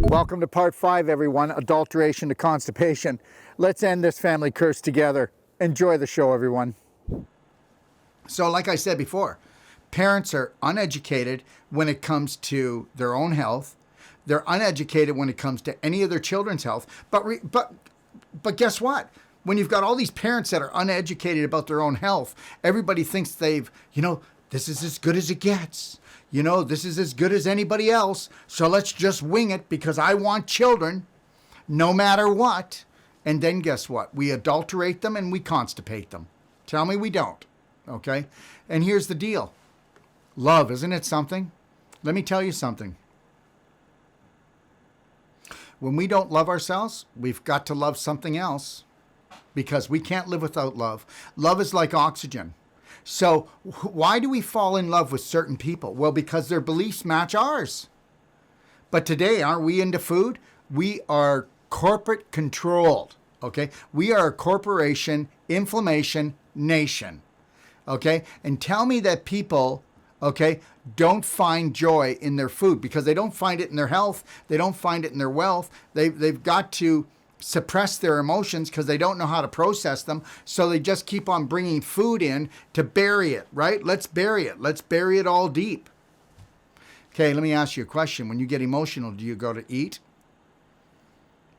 Welcome to part 5, everyone. Adulteration to constipation. Let's end this family curse together. Enjoy the show, everyone. So like I said before, parents are uneducated when it comes to their own health. They're uneducated when it comes to any of their children's health. But guess what? When you've got all these parents that are uneducated about their own health, everybody thinks this is as good as it gets. This is as good as anybody else. So let's just wing it because I want children no matter what. And then guess what? We adulterate them and we constipate them. Tell me we don't. Okay? And here's the deal. Love, isn't it something? Let me tell you something. When we don't love ourselves, we've got to love something else because we can't live without love. Love is like oxygen. So why do we fall in love with certain people? Well, because their beliefs match ours. But today, aren't we into food? We are corporate controlled, okay? We are a corporation, inflammation, nation, okay? And tell me that people, okay, don't find joy in their food because they don't find it in their health. They don't find it in their wealth. They've got to suppress their emotions because they don't know how to process them. So they just keep on bringing food in to bury it, right? Let's bury it. Let's bury it all deep. Okay, let me ask you a question. When you get emotional, do you go to eat?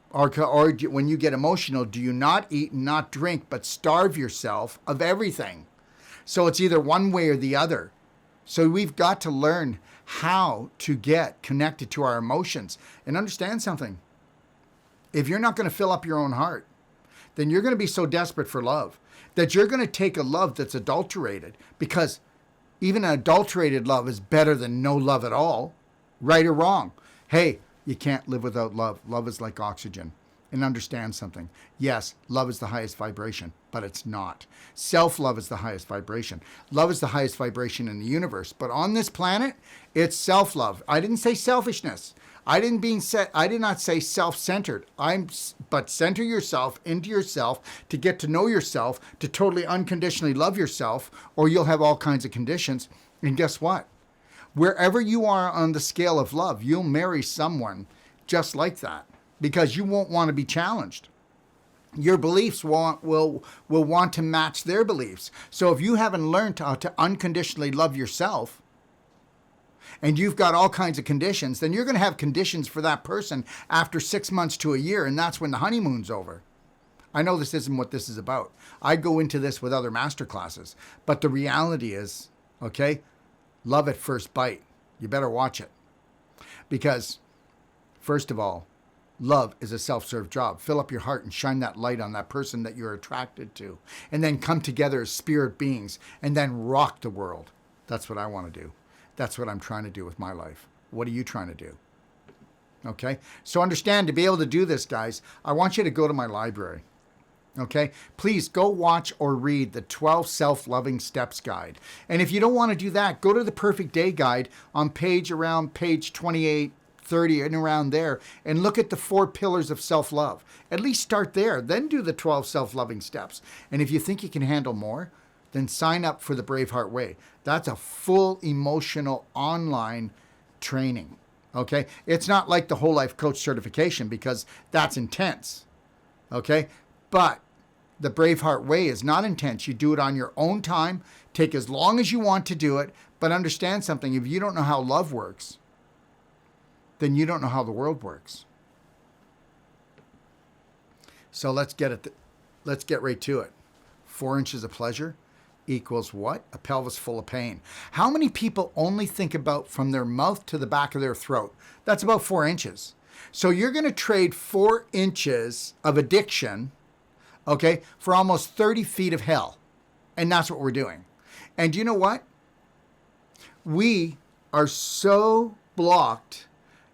Or when you get emotional, do you not eat and not drink, but starve yourself of everything? So it's either one way or the other. So we've got to learn how to get connected to our emotions and understand something. If you're not going to fill up your own heart, then you're going to be so desperate for love that you're going to take a love that's adulterated, because even an adulterated love is better than no love at all, right or wrong. Hey, you can't live without love. Love is like oxygen. And understand something. Yes, love is the highest vibration, but it's not. Self-love is the highest vibration. Love is the highest vibration in the universe. But on this planet, it's self-love. I didn't say selfishness. I did not say self-centered. But center yourself into yourself to get to know yourself, to totally unconditionally love yourself, or you'll have all kinds of conditions. And guess what? Wherever you are on the scale of love, you'll marry someone just like that, because you won't want to be challenged. Your beliefs will want to match their beliefs. So if you haven't learned how to unconditionally love yourself, and you've got all kinds of conditions, then you're going to have conditions for that person after 6 months to a year, and that's when the honeymoon's over. I know this isn't what this is about. I go into this with other masterclasses, but the reality is, okay, love at first bite. You better watch it. Because, first of all, love is a self-serve job. Fill up your heart and shine that light on that person that you're attracted to. And then come together as spirit beings and then rock the world. That's what I want to do. That's what I'm trying to do with my life. What are you trying to do? Okay? So understand, to be able to do this, guys, I want you to go to my library. Okay? Please go watch or read the 12 Self-Loving Steps Guide. And if you don't want to do that, go to the Perfect Day Guide on around page 28, 30, and around there, and look at the 4 pillars of self-love. At least start there. Then do the 12 self-loving steps. And if you think you can handle more, then sign up for the Braveheart Way. That's a full emotional online training. Okay? It's not like the Whole Life Coach certification, because that's intense. Okay? But the Braveheart Way is not intense. You do it on your own time. Take as long as you want to do it. But understand something. If you don't know how love works, then you don't know how the world works. So let's get right to it. 4 inches of pleasure equals what? A pelvis full of pain. How many people only think about from their mouth to the back of their throat? That's about 4 inches. So you're going to trade 4 inches of addiction, okay, for almost 30 feet of hell. And that's what we're doing. And you know what? We are so blocked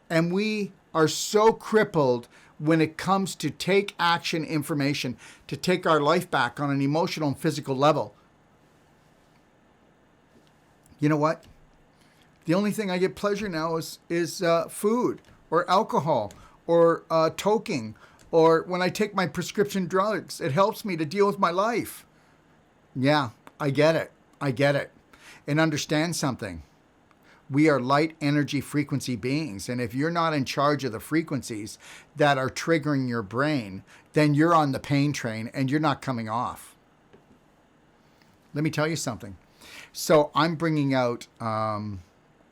and we are so crippled when it comes to take action information, to take our life back on an emotional and physical level. You know what? The only thing I get pleasure now is food or alcohol or toking, or when I take my prescription drugs. It helps me to deal with my life. Yeah, I get it. And understand something. We are light energy frequency beings. And if you're not in charge of the frequencies that are triggering your brain, then you're on the pain train and you're not coming off. Let me tell you something. So I'm bringing out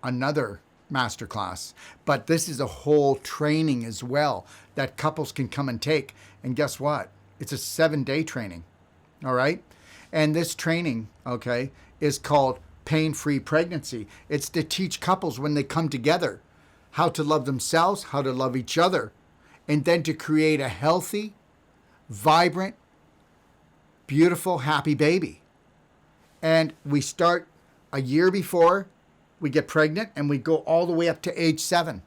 another masterclass, but this is a whole training as well that couples can come and take. And guess what? It's a 7-day training. All right. And this training, okay, is called pain-free pregnancy. It's to teach couples when they come together how to love themselves, how to love each other, and then to create a healthy, vibrant, beautiful, happy baby. And we start a year before we get pregnant and we go all the way up to age 7.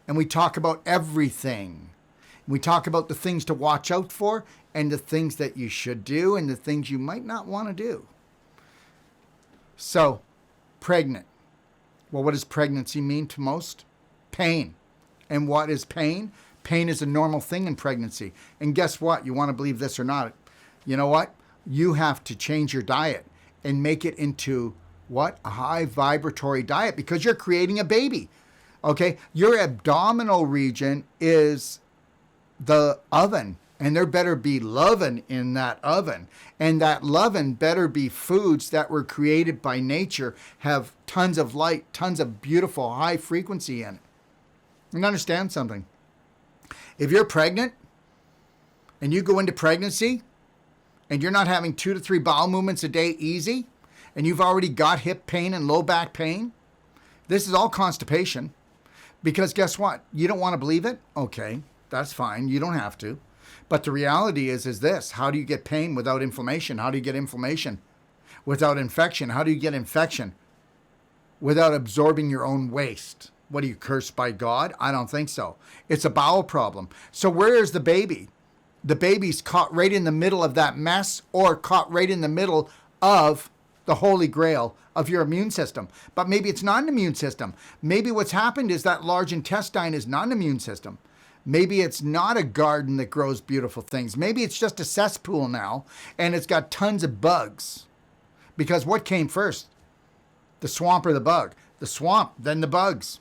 And we talk about everything. We talk about the things to watch out for and the things that you should do and the things you might not want to do. So, pregnant. Well, what does pregnancy mean to most? Pain. And what is pain? Pain is a normal thing in pregnancy. And guess what? You want to believe this or not? You know what? You have to change your diet and make it into what? A high vibratory diet, because you're creating a baby. Okay? Your abdominal region is the oven, and there better be lovin' in that oven. And that lovin' better be foods that were created by nature, have tons of light, tons of beautiful high frequency in it. And understand something. If you're pregnant and you go into pregnancy and you're not having 2 to 3 bowel movements a day easy, and you've already got hip pain and low back pain, this is all constipation. Because guess what? You don't want to believe it? Okay, that's fine. You don't have to. But the reality is this. How do you get pain without inflammation? How do you get inflammation without infection? How do you get infection without absorbing your own waste? What, are you cursed by God? I don't think so. It's a bowel problem. So where is the baby? The baby's caught right in the middle of that mess, or caught right in the middle of the holy grail of your immune system. But maybe it's not an immune system. Maybe what's happened is that large intestine is not an immune system. Maybe it's not a garden that grows beautiful things. Maybe it's just a cesspool now, and it's got tons of bugs. Because what came first? The swamp or the bug? The swamp, then the bugs.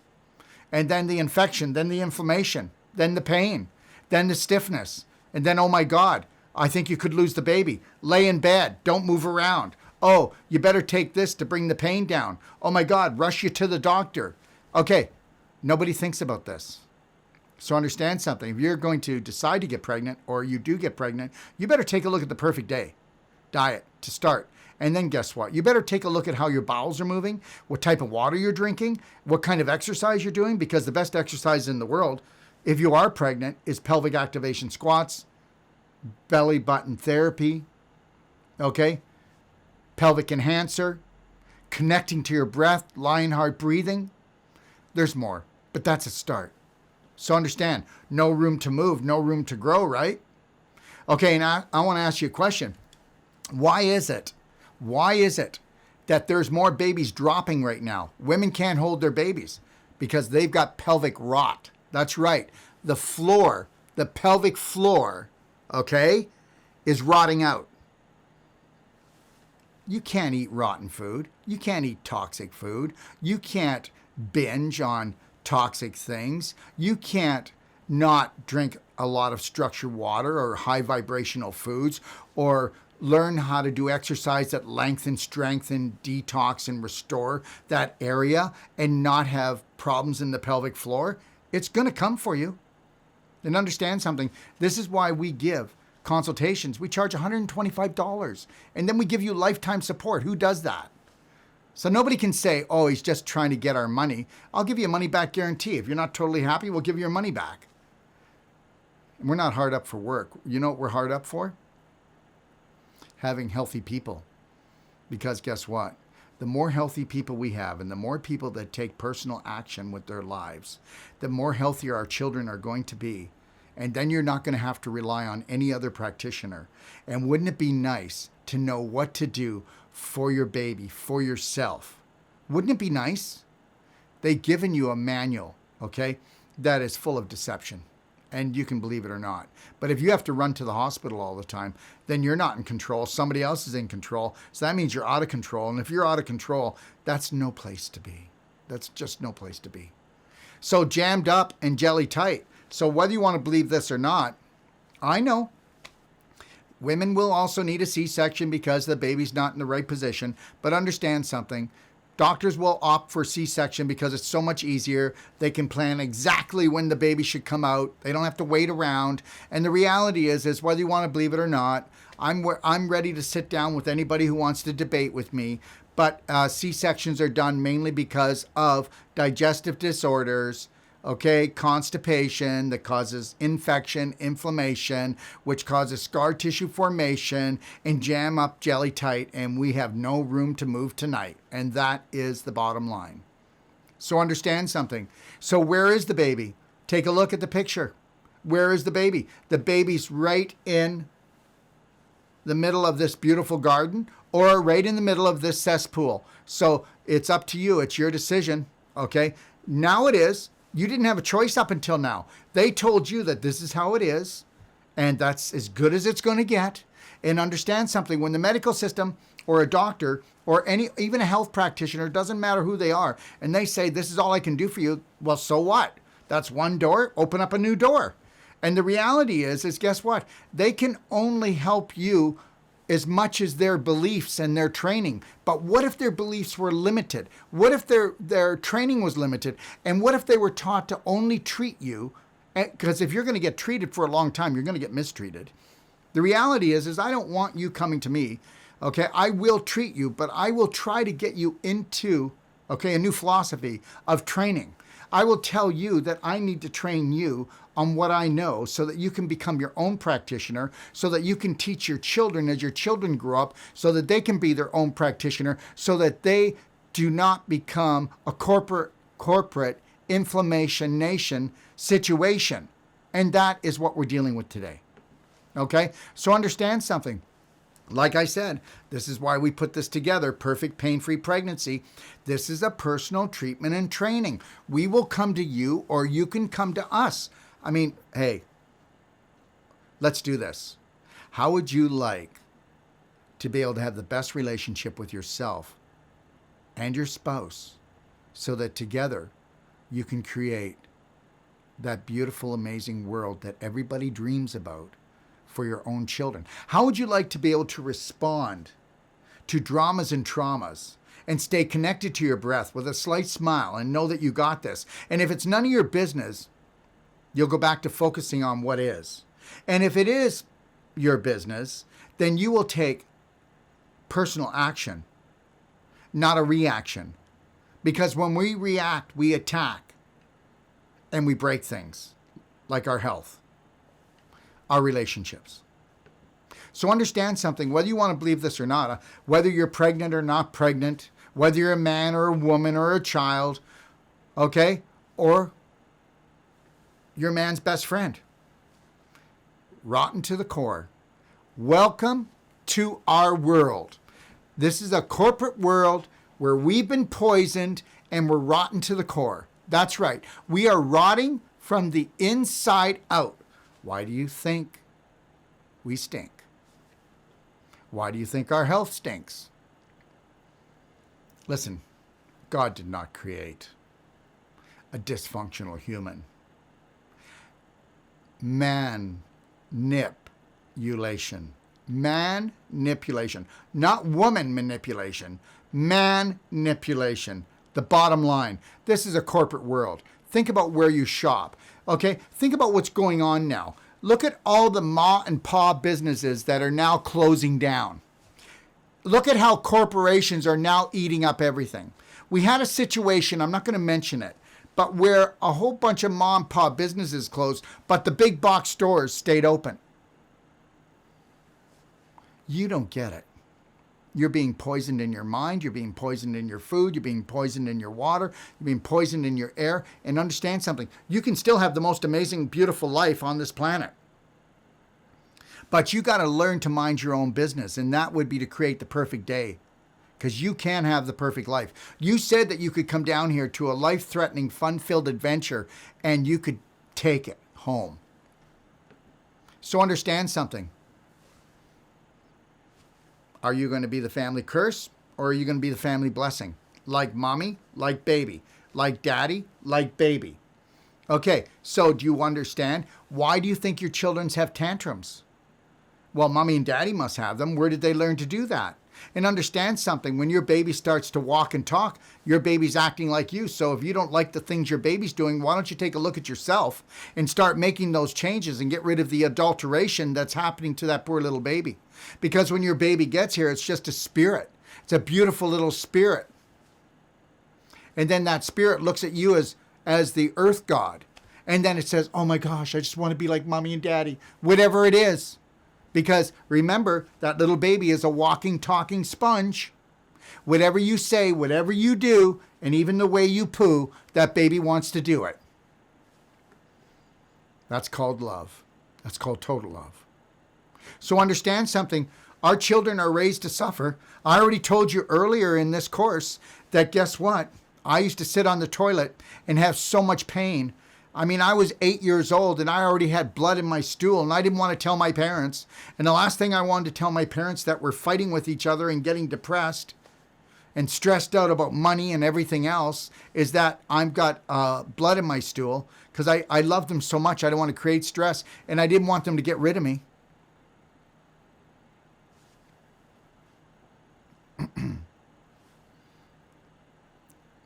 And then the infection, then the inflammation, then the pain, then the stiffness. And then, oh my God, I think you could lose the baby. Lay in bed, don't move around. Oh, you better take this to bring the pain down. Oh my God, rush you to the doctor. Okay, nobody thinks about this. So understand something. If you're going to decide to get pregnant, or you do get pregnant, you better take a look at the perfect day diet to start. And then guess what? You better take a look at how your bowels are moving, what type of water you're drinking, what kind of exercise you're doing, because the best exercise in the world, if you are pregnant, is pelvic activation squats, belly button therapy, okay? Pelvic enhancer, connecting to your breath, Lionheart breathing. There's more, but that's a start. So understand, no room to move, no room to grow, right? Okay, now I want to ask you a question. Why is it that there's more babies dropping right now? Women can't hold their babies because they've got pelvic rot. That's right. The floor, the pelvic floor, okay, is rotting out. You can't eat rotten food. You can't eat toxic food. You can't binge on toxic things. You can't not drink a lot of structured water or high vibrational foods, or learn how to do exercise that lengthen, strengthen, detox, and restore that area and not have problems in the pelvic floor. It's going to come for you. And understand something. This is why we give consultations. We charge $125, and then we give you lifetime support. Who does that? So nobody can say, oh, he's just trying to get our money. I'll give you a money back guarantee. If you're not totally happy, we'll give you your money back. And we're not hard up for work. You know what we're hard up for? Having healthy people. Because guess what? The more healthy people we have, and the more people that take personal action with their lives, the more healthier our children are going to be. And then you're not going to have to rely on any other practitioner. And wouldn't it be nice to know what to do for your baby, for yourself? Wouldn't it be nice? They've given you a manual, okay, that is full of deception. And you can believe it or not. But if you have to run to the hospital all the time, then you're not in control. Somebody else is in control. So that means you're out of control. And if you're out of control, that's no place to be. That's just no place to be. So jammed up and jelly tight. So whether you want to believe this or not, I know women will also need a C-section because the baby's not in the right position. But understand something. Doctors will opt for C-section because it's so much easier. They can plan exactly when the baby should come out. They don't have to wait around. And the reality is whether you want to believe it or not, I'm ready to sit down with anybody who wants to debate with me. But C-sections are done mainly because of digestive disorders, okay, constipation that causes infection, inflammation, which causes scar tissue formation and jam up jelly tight, and we have no room to move tonight. And that is the bottom line. So understand something. So where is the baby? Take a look at the picture. Where is the baby? The baby's right in the middle of this beautiful garden or right in the middle of this cesspool. So it's up to you. It's your decision, okay? Now it is. You didn't have a choice up until now. They told you that this is how it is, and that's as good as it's going to get. And understand something. When the medical system or a doctor or even a health practitioner, doesn't matter who they are, and they say, this is all I can do for you, well, so what? That's one door. Open up a new door. And the reality is guess what? They can only help you as much as their beliefs and their training. But what if their beliefs were limited? What if their training was limited? And what if they were taught to only treat you? Because if you're going to get treated for a long time, you're going to get mistreated. The reality is I don't want you coming to me. Okay, I will treat you, but I will try to get you into, okay, a new philosophy of training. I will tell you that I need to train you on what I know so that you can become your own practitioner, so that you can teach your children as your children grow up, so that they can be their own practitioner, so that they do not become a corporate inflammation nation situation. And that is what we're dealing with today. Okay? So understand something. Like I said, this is why we put this together, Perfect Pain-Free Pregnancy. This is a personal treatment and training. We will come to you or you can come to us. I mean, hey, let's do this. How would you like to be able to have the best relationship with yourself and your spouse so that together you can create that beautiful, amazing world that everybody dreams about for your own children? How would you like to be able to respond to dramas and traumas and stay connected to your breath with a slight smile and know that you got this? And if it's none of your business, you'll go back to focusing on what is. And if it is your business, then you will take personal action, not a reaction. Because when we react, we attack and we break things like our health, our relationships. So understand something, whether you want to believe this or not, whether you're pregnant or not pregnant, whether you're a man or a woman or a child, okay, or your man's best friend, rotten to the core. Welcome to our world. This is a corporate world where we've been poisoned and we're rotten to the core. That's right. We are rotting from the inside out. Why do you think we stink? Why do you think our health stinks? Listen, God did not create a dysfunctional human. Manipulation. Manipulation. Not woman manipulation. Manipulation. The bottom line. This is a corporate world. Think about where you shop. Okay? Think about what's going on now. Look at all the ma and pa businesses that are now closing down. Look at how corporations are now eating up everything. We had a situation, I'm not going to mention it, but where a whole bunch of mom and pa businesses closed, but the big box stores stayed open. You don't get it. You're being poisoned in your mind. You're being poisoned in your food. You're being poisoned in your water. You're being poisoned in your air. And understand something. You can still have the most amazing, beautiful life on this planet. But you got to learn to mind your own business. And that would be to create the perfect day. Because you can have the perfect life. You said that you could come down here to a life-threatening, fun-filled adventure. And you could take it home. So understand something. Are you going to be the family curse or are you going to be the family blessing? Like mommy, like baby. like daddy, like baby. Okay, so do you understand? Why do you think your children have tantrums? Well, mommy and daddy must have them. Where did they learn to do that? And understand something. When your baby starts to walk and talk, your baby's acting like you. So if you don't like the things your baby's doing, why don't you take a look at yourself and start making those changes and get rid of the adulteration that's happening to that poor little baby? Because when your baby gets here, it's just a spirit. It's a beautiful little spirit. And then that spirit looks at you as the earth god. And then it says, oh my gosh, I just want to be like mommy and daddy, whatever it is. Because remember, that little baby is a walking, talking sponge. Whatever you say, whatever you do, and even the way you poo, that baby wants to do it. That's called love. That's called total love. So understand something. Our children are raised to suffer. I already told you earlier in this course that guess what? I used to sit on the toilet and have so much pain. I mean, I was 8 years old and I already had blood in my stool and I didn't want to tell my parents. And the last thing I wanted to tell my parents that were fighting with each other and getting depressed and stressed out about money and everything else is that I've got blood in my stool because I love them so much. I don't want to create stress and I didn't want them to get rid of me.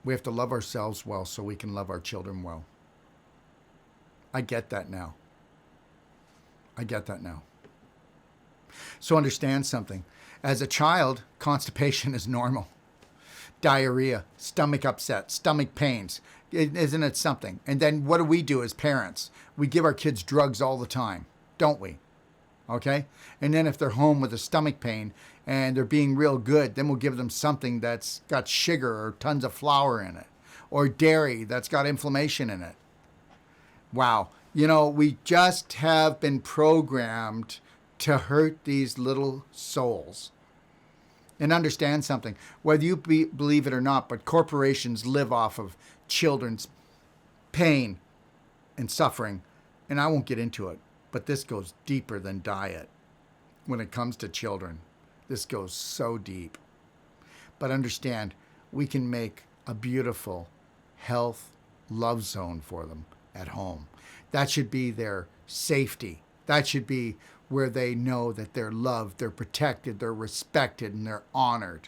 We have to love ourselves well so we can love our children well. I get that now. I get that now. So understand something. As a child, constipation is normal. Diarrhea, stomach upset, stomach pains. Isn't it something? And then what do we do as parents? We give our kids drugs all the time, don't we? Okay? And then if they're home with a stomach pain and they're being real good, then we'll give them something that's got sugar or tons of flour in it, or dairy that's got inflammation in it. Wow. You know, we just have been programmed to hurt these little souls. And understand something, whether you believe it or not, but corporations live off of children's pain and suffering. And I won't get into it, but this goes deeper than diet when it comes to children. This goes so deep. But understand, we can make a beautiful health love zone for them at home. That should be their safety. That should be where they know that they're loved, they're protected, they're respected, and they're honored.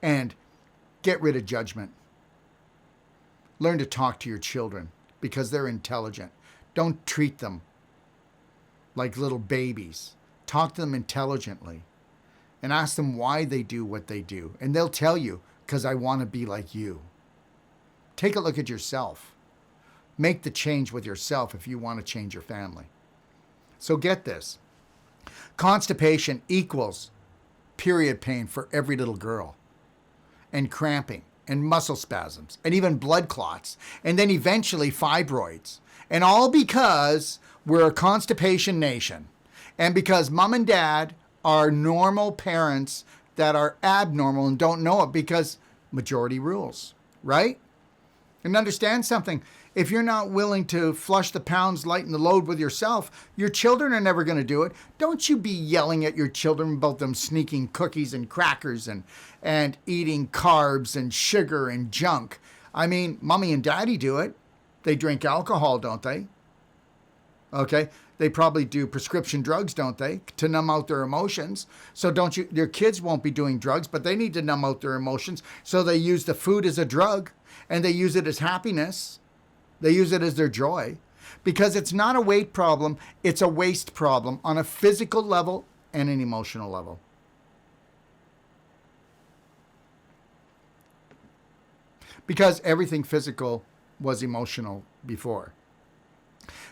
And get rid of judgment. Learn to talk to your children because they're intelligent. Don't treat them like little babies. Talk to them intelligently and ask them why they do what they do. And they'll tell you, because I want to be like you. Take a look at yourself. Make the change with yourself if you want to change your family. So get this. Constipation equals period pain for every little girl, and cramping, and muscle spasms, and even blood clots, and then eventually fibroids. And all because we're a constipation nation, and because mom and dad are normal parents that are abnormal and don't know it because majority rules, right? And understand something. If you're not willing to flush the pounds, lighten the load with yourself, your children are never going to do it. Don't you be yelling at your children about them sneaking cookies and crackers and eating carbs and sugar and junk. I mean, mommy and daddy do it. They drink alcohol, don't they? Okay. They probably do prescription drugs, don't they? To numb out their emotions. So don't you, your kids won't be doing drugs, but they need to numb out their emotions. So they use the food as a drug and they use it as happiness. They use it as their joy because it's not a weight problem. It's a waste problem on a physical level and an emotional level. Because everything physical was emotional before.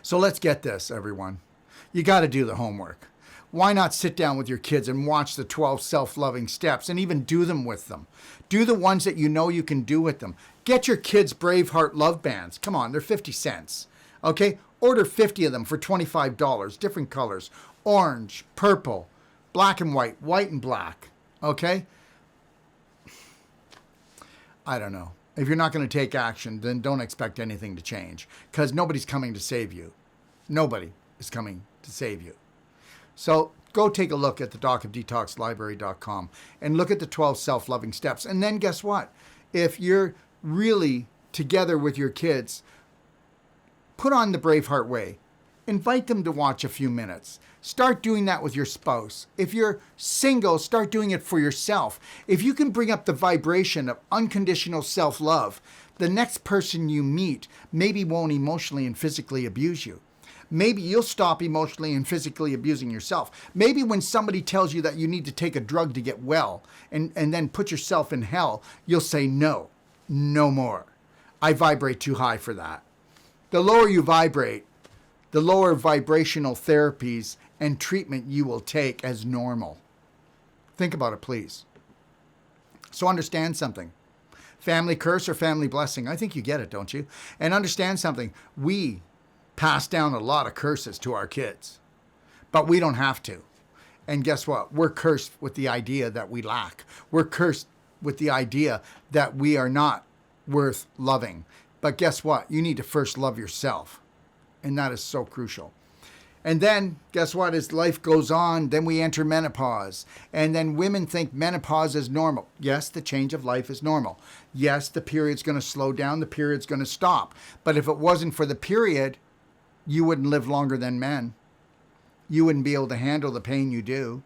So let's get this, everyone. You got to do the homework. Why not sit down with your kids and watch the 12 self-loving steps and even do them with them? Do the ones that you know you can do with them. Get your kids Braveheart love bands. Come on, they're 50 cents. Okay? Order 50 of them for $25, different colors. Orange, purple, black and white, white and black. Okay? I don't know. If you're not going to take action, then don't expect anything to change because nobody's coming to save you. Nobody is coming to save you. So go take a look at the docofdetoxlibrary.com and look at the 12 self-loving steps. And then guess what? If you're really together with your kids, put on the Braveheart way. Invite them to watch a few minutes. Start doing that with your spouse. If you're single, start doing it for yourself. If you can bring up the vibration of unconditional self-love, the next person you meet maybe won't emotionally and physically abuse you. Maybe you'll stop emotionally and physically abusing yourself. Maybe when somebody tells you that you need to take a drug to get well and then put yourself in hell, you'll say, no, no more. I vibrate too high for that. The lower you vibrate, the lower vibrational therapies and treatment you will take as normal. Think about it, please. So understand something. Family curse or family blessing? I think you get it, don't you? And understand something. We pass down a lot of curses to our kids, but we don't have to. And guess what? We're cursed with the idea that we lack. We're cursed with the idea that we are not worth loving. But guess what? You need to first love yourself. And that is so crucial. And then, guess what? As life goes on, then we enter menopause. And then women think menopause is normal. Yes, the change of life is normal. Yes, the period's going to slow down. The period's going to stop. But if it wasn't for the period, you wouldn't live longer than men. You wouldn't be able to handle the pain you do.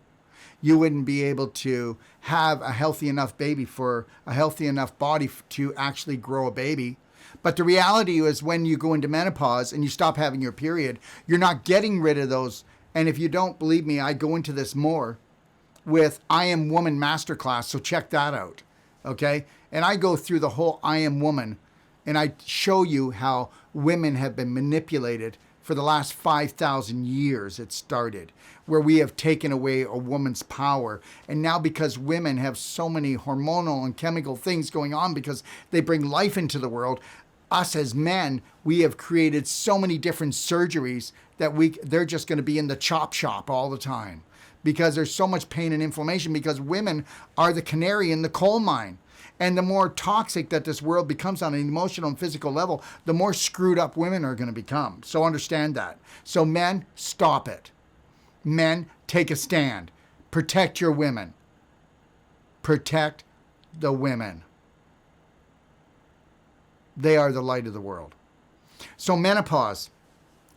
You wouldn't be able to have a healthy enough baby for a healthy enough body to actually grow a baby. But the reality is when you go into menopause and you stop having your period, you're not getting rid of those. And if you don't believe me, I go into this more with I Am Woman Masterclass. So check that out. Okay. And I go through the whole I Am Woman and I show you how women have been manipulated for the last 5,000 years. It started where we have taken away a woman's power. And now because women have so many hormonal and chemical things going on because they bring life into the world, us as men, we have created so many different surgeries that they're just going to be in the chop shop all the time because there's so much pain and inflammation because women are the canary in the coal mine. And the more toxic that this world becomes on an emotional and physical level, the more screwed up women are going to become. So understand that. So men, stop it. Men, take a stand. Protect your women. Protect the women. They are the light of the world. So menopause,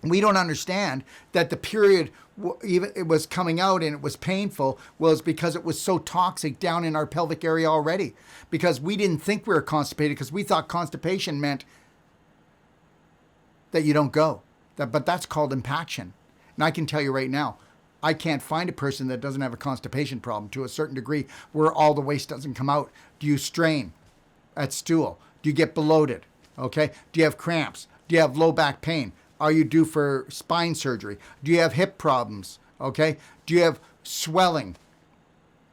we don't understand that the period, even it was coming out and it was painful, was because it was so toxic down in our pelvic area already. Because we didn't think we were constipated because we thought constipation meant that you don't go. But that's called impaction. And I can tell you right now, I can't find a person that doesn't have a constipation problem to a certain degree where all the waste doesn't come out. Do you strain at stool? Do you get bloated? Okay. Do you have cramps? Do you have low back pain? Are you due for spine surgery? Do you have hip problems? Okay. Do you have swelling?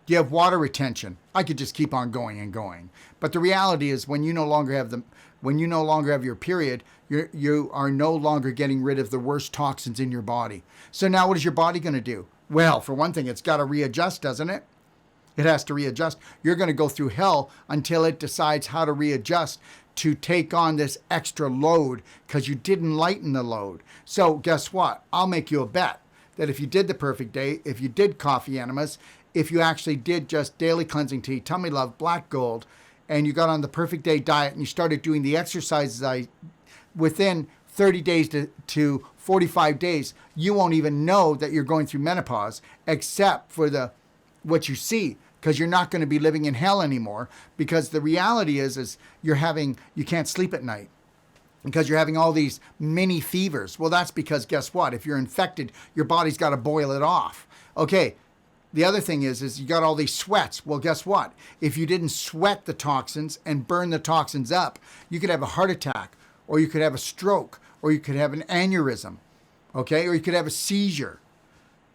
Do you have water retention? I could just keep on going and going. But the reality is when you no longer have your period, you are no longer getting rid of the worst toxins in your body. So now what is your body going to do? Well, for one thing, it's got to readjust, doesn't it? It has to readjust. You're going to go through hell until it decides how to readjust to take on this extra load because you didn't lighten the load. So guess what? I'll make you a bet that if you did the perfect day, if you did coffee enemas, if you actually did just daily cleansing tea, tummy love, black gold, and you got on the perfect day diet and you started doing the exercises within 30 days to 45 days, you won't even know that you're going through menopause except for what you see. Because you're not going to be living in hell anymore. Because the reality is you can't sleep at night because you're having all these mini fevers. Well, that's because guess what? If you're infected, your body's got to boil it off. Okay. The other thing is you got all these sweats. Well, guess what? If you didn't sweat the toxins and burn the toxins up, you could have a heart attack, or you could have a stroke, or you could have an aneurysm. Okay. Or you could have a seizure.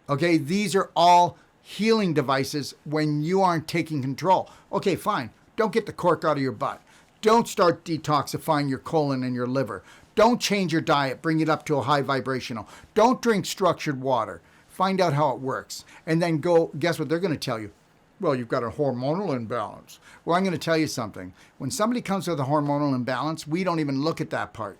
Okay. These are all healing devices when you aren't taking control. Okay, fine. Don't get the cork out of your butt. Don't start detoxifying your colon and your liver. Don't change your diet, bring it up to a high vibrational. Don't drink structured water. Find out how it works. And then guess what they're going to tell you? Well, you've got a hormonal imbalance. Well, I'm going to tell you something. When somebody comes with a hormonal imbalance, we don't even look at that part.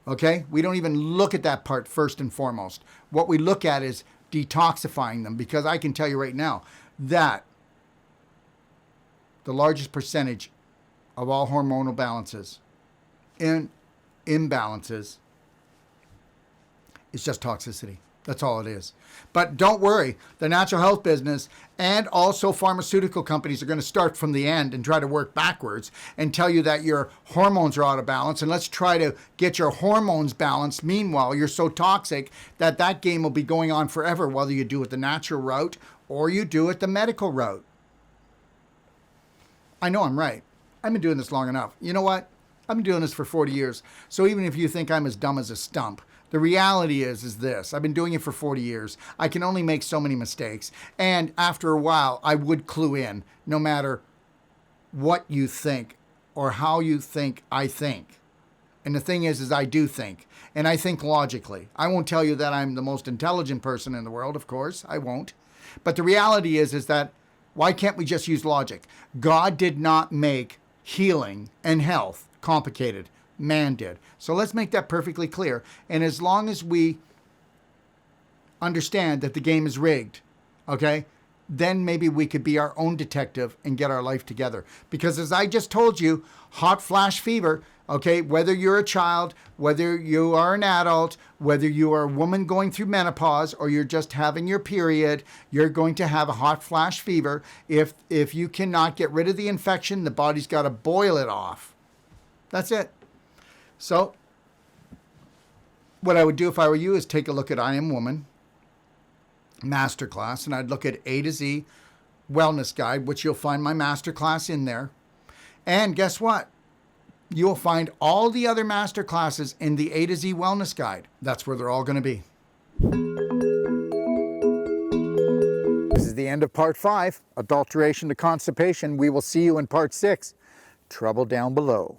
Okay? We don't even look at that part first and foremost. What we look at is detoxifying them, because I can tell you right now that the largest percentage of all hormonal balances imbalances is just toxicity. That's all it is. But don't worry, the natural health business and also pharmaceutical companies are going to start from the end and try to work backwards and tell you that your hormones are out of balance. And let's try to get your hormones balanced. Meanwhile, you're so toxic that that game will be going on forever, whether you do it the natural route or you do it the medical route. I know I'm right. I've been doing this long enough. You know what? I've been doing this for 40 years. So even if you think I'm as dumb as a stump, the reality is this. I've been doing it for 40 years. I can only make so many mistakes. And after a while, I would clue in, no matter what you think or how you think I think. And the thing is I do think. And I think logically. I won't tell you that I'm the most intelligent person in the world, of course. I won't. But the reality is that why can't we just use logic? God did not make healing and health complicated. Man did. So let's make that perfectly clear. And as long as we understand that the game is rigged, okay, then maybe we could be our own detective and get our life together. Because as I just told you, hot flash fever, okay, whether you're a child, whether you are an adult, whether you are a woman going through menopause or you're just having your period, you're going to have a hot flash fever. If you cannot get rid of the infection, the body's got to boil it off. That's it. So what I would do if I were you is take a look at I Am Woman Masterclass, and I'd look at A to Z Wellness Guide, which you'll find my Masterclass in there. And guess what? You'll find all the other Masterclasses in the A to Z Wellness Guide. That's where they're all going to be. This is the end of part 5, Adulteration to Constipation. We will see you in part 6, Trouble Down Below.